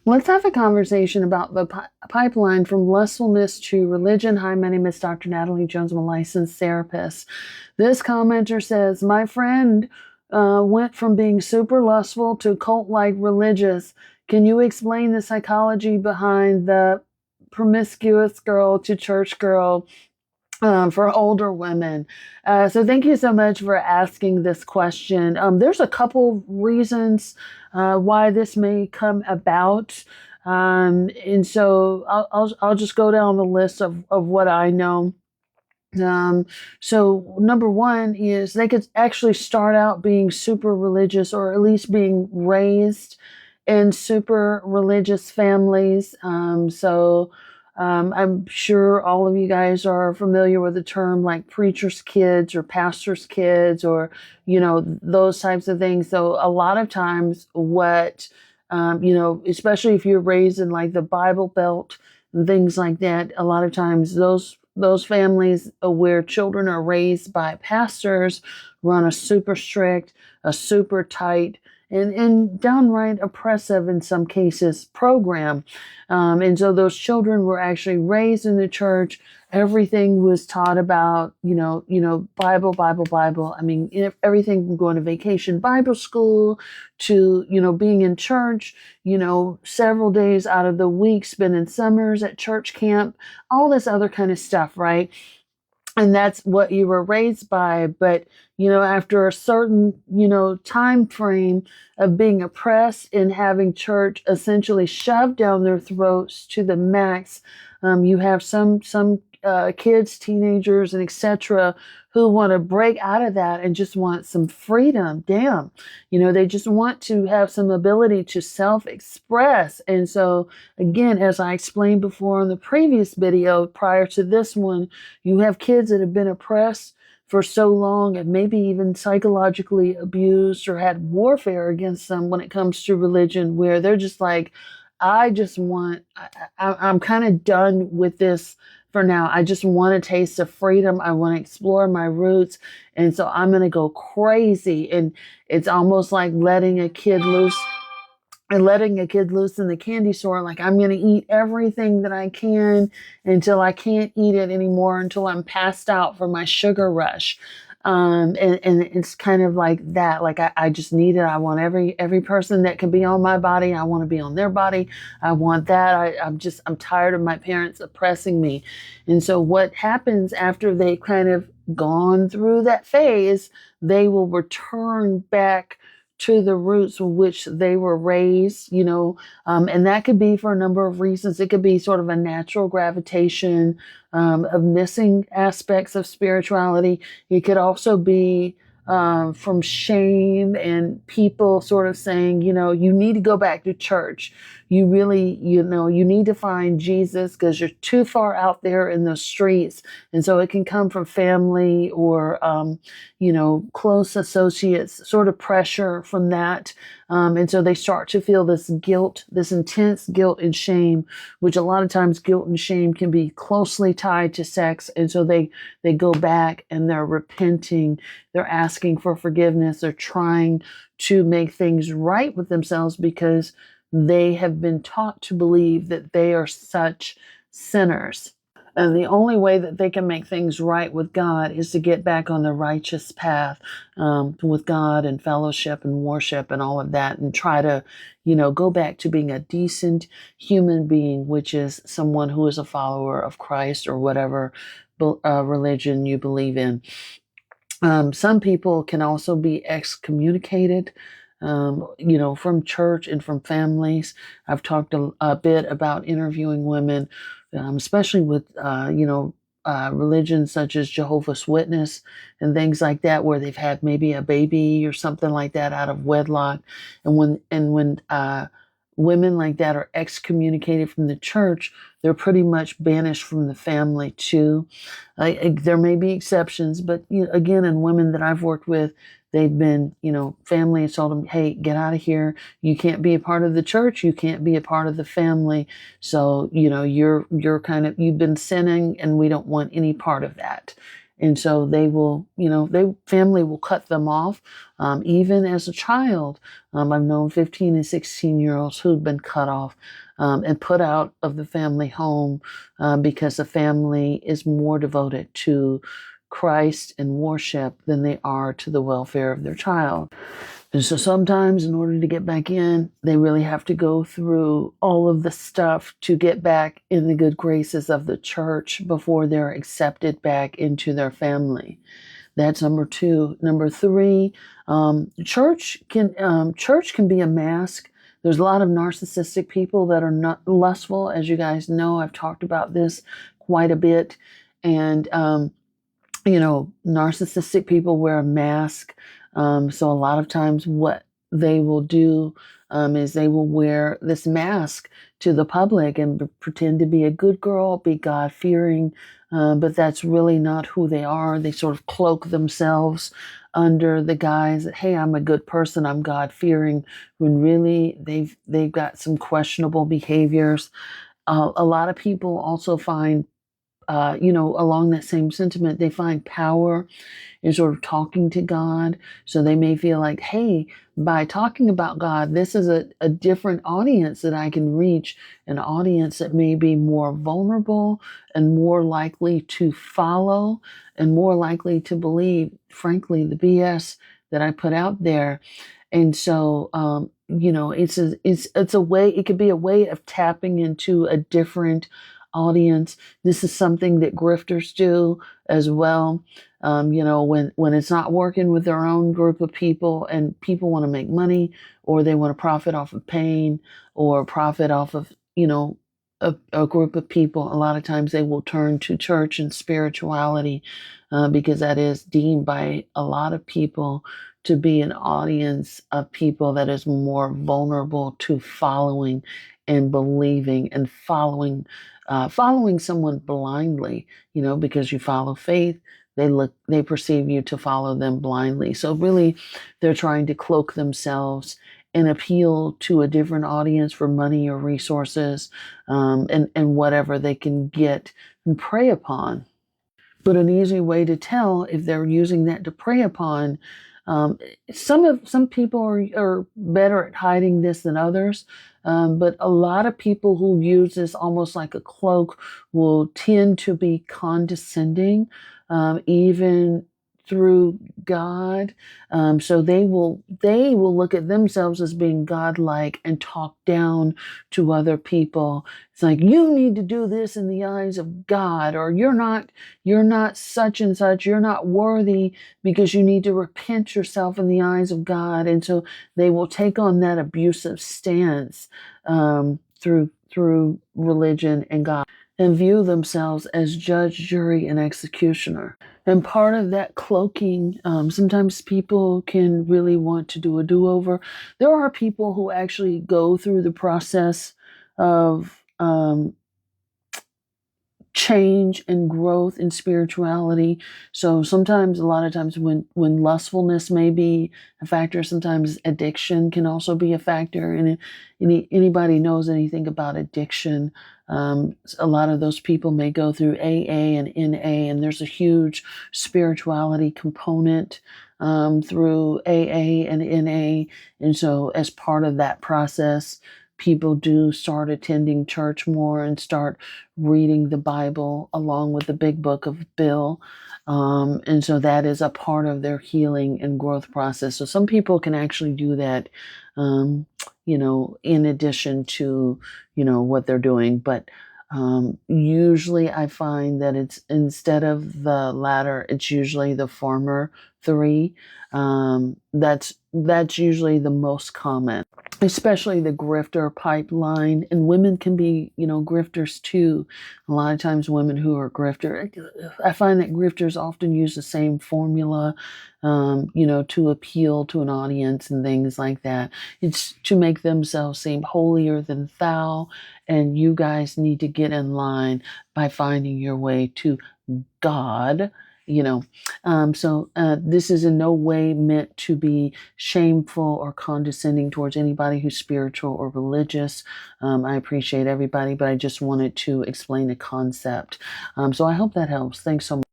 Let's have a conversation about the pipeline from lustfulness to religion. Hi, my name is Dr. Natalie Jones. I'm a licensed therapist. This commenter says, my friend went from being super lustful to cult-like religious. Can you explain the psychology behind the promiscuous girl to church girl for older women? So thank you so much for asking this question. There's a couple reasons why this may come about. And so I'll just go down the list of what I know. So number one is they could actually start out being super religious, or at least being raised in super religious families. I'm sure all of you guys are familiar with the term like preacher's kids or pastor's kids, or, those types of things. So a lot of times especially if you're raised in like the Bible Belt and things like that, a lot of times those families where children are raised by pastors run a super strict, a super tight, and downright oppressive in some cases program. And so those children were actually raised in the church. Everything was taught about, Bible, Bible, Bible. I mean, everything from going to vacation Bible school to, being in church, several days out of the week, spending summers at church camp, all this other kind of stuff, right? And that's what you were raised by. But after a certain time frame of being oppressed and having church essentially shoved down their throats to the max, you have some kids, teenagers, and etc., who want to break out of that and just want some freedom. Damn, they just want to have some ability to self-express. And so again, as I explained before in the previous video prior to this one, you have kids that have been oppressed for so long and maybe even psychologically abused or had warfare against them when it comes to religion, where they're just like, I'm kind of done with this for now. I just want a taste of freedom. I want to explore my roots. And so I'm going to go crazy. And it's almost like letting a kid loose in the candy store. Like, I'm going to eat everything that I can until I can't eat it anymore, until I'm passed out from my sugar rush. And it's kind of like that. Like, I just need it. I want every person that can be on my body. I want to be on their body. I want that. I'm tired of my parents oppressing me. And so what happens after they kind of gone through that phase, they will return back to the roots in which they were raised, and that could be for a number of reasons. It could be sort of a natural gravitation of missing aspects of spirituality. It could also be from shame and people sort of saying, you need to go back to church. You really, you need to find Jesus because you're too far out there in the streets. And so it can come from family or, close associates, sort of pressure from that. And so they start to feel this guilt, this intense guilt and shame, which a lot of times guilt and shame can be closely tied to sex. And so they go back and they're repenting. They're asking for forgiveness. They're trying to make things right with themselves because they have been taught to believe that they are such sinners. And the only way that they can make things right with God is to get back on the righteous path with God and fellowship and worship and all of that, and try to, go back to being a decent human being, which is someone who is a follower of Christ or whatever religion you believe in. Some people can also be excommunicated, from church and from families. I've talked a bit about interviewing women, especially with, religions such as Jehovah's Witness and things like that, where they've had maybe a baby or something like that out of wedlock. And when women like that are excommunicated from the church, they're pretty much banished from the family too. There may be exceptions, but again, in women that I've worked with, they've been, family has told them, hey, get out of here. You can't be a part of the church. You can't be a part of the family. So, you've been sinning and we don't want any part of that. And so they will, they family will cut them off. Even as a child, I've known 15 and 16-year-olds who've been cut off and put out of the family home because the family is more devoted to Christ and worship than they are to the welfare of their child. And so sometimes in order to get back in, they really have to go through all of the stuff to get back in the good graces of the church before they're accepted back into their family. That's number two. Number three, church can be a mask. There's a lot of narcissistic people that are not lustful. As you guys know, I've talked about this quite a bit. And narcissistic people wear a mask. So a lot of times what they will do is they will wear this mask to the public and pretend to be a good girl, be God-fearing, but that's really not who they are. They sort of cloak themselves under the guise that, hey, I'm a good person, I'm God-fearing, when really they've got some questionable behaviors. A lot of people also find along that same sentiment, they find power in sort of talking to God. So they may feel like, hey, by talking about God, this is a different audience that I can reach, an audience that may be more vulnerable and more likely to follow and more likely to believe, frankly, the BS that I put out there. And so, it's a way, it could be a way of tapping into a different audience. This is something that grifters do as well. When it's not working with their own group of people and people want to make money or they want to profit off of pain or profit off of, a group of people, a lot of times they will turn to church and spirituality because that is deemed by a lot of people to be an audience of people that is more vulnerable to following and believing and following someone blindly, because you follow faith, they perceive you to follow them blindly. So really, they're trying to cloak themselves and appeal to a different audience for money or resources, and whatever they can get and prey upon. But an easy way to tell if they're using that to prey upon, um, some people are better at hiding this than others, but a lot of people who use this almost like a cloak will tend to be condescending, even through God. So they will look at themselves as being godlike and talk down to other people. It's like, you need to do this in the eyes of God, or you're not such and such, you're not worthy because you need to repent yourself in the eyes of God. And so they will take on that abusive stance through religion and God, and view themselves as judge, jury, and executioner. And part of that cloaking, sometimes people can really want to do a do-over. There are people who actually go through the process of change and growth in spirituality. So sometimes, a lot of times, when lustfulness may be a factor, sometimes addiction can also be a factor. And anybody knows anything about addiction, a lot of those people may go through AA and NA, and there's a huge spirituality component through AA and NA. And so as part of that process, people do start attending church more and start reading the Bible along with the big book of Bill. And so that is a part of their healing and growth process. So some people can actually do that, in addition to, what they're doing. But usually I find that it's, instead of the latter, it's usually the former three. That's usually the most common, especially the grifter pipeline. And women can be, grifters too. A lot of times women who are grifter, I find that grifters often use the same formula, to appeal to an audience and things like that. It's to make themselves seem holier than thou, and you guys need to get in line by finding your way to God. So this is in no way meant to be shameful or condescending towards anybody who's spiritual or religious. I appreciate everybody, but I just wanted to explain a concept. So I hope that helps. Thanks so much.